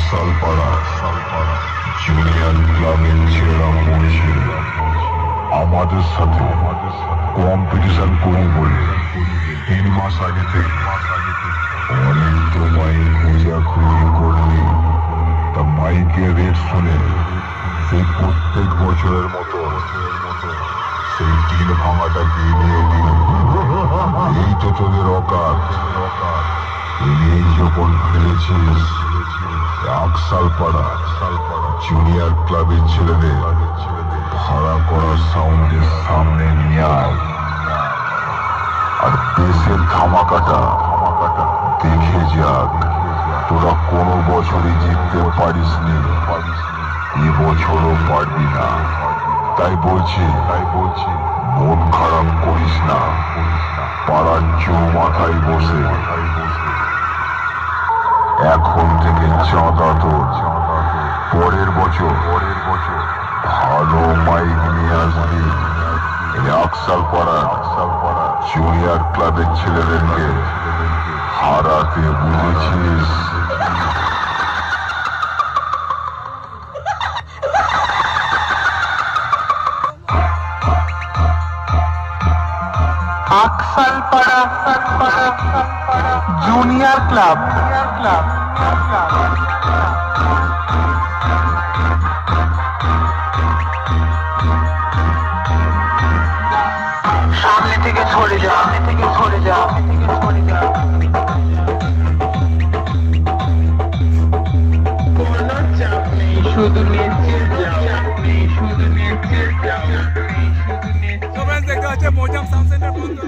আকসালপাড়া junior ক্লাবের ছেলেরা বলছে আমাদের সাথে কম্পিটিশন করি বলে 3 মাস আগে থেকে অনেক তো মাইক খোঁজাখুঁজি করলি। তা মাইকের রেট শুনে সেই প্রত্যেক বছরের মতো সেই টিন ভাঙাটাকে নিয়ে দিল। এই তো তোদের অকাত। এই যখন ফেলেছিস আকসালপাড়া জুনিয়র ক্লাবের ছেলেদের ভাড়া করা সাউন্ডের সামনে নিয়ে আয়, আর দেশের ধামাকাটা দেখে যাক তোরা কোনো বছরই জিততে পারিসনি, এবছরও পারবি না। তাই বলছি মন খারাপ করিস না, পাড়ার চৌমাথায় বসে এখন থেকে চাঁদা তোর। পরের বছর ভালো মাইক নিয়ে আসবি। আকসালপাড়া জুনিয়র ক্লাবের ছেলেদেরকে হারাতে, বুঝেছিস? আকসালপাড়া জুনিয়র ক্লাব। সামনে থেকে সরে যা, কোনো চাপ নেই, শুধু নেচে যাও, দেখতে হচ্ছে মৌজাম সাউন্ড সেন্টার বন্ধ।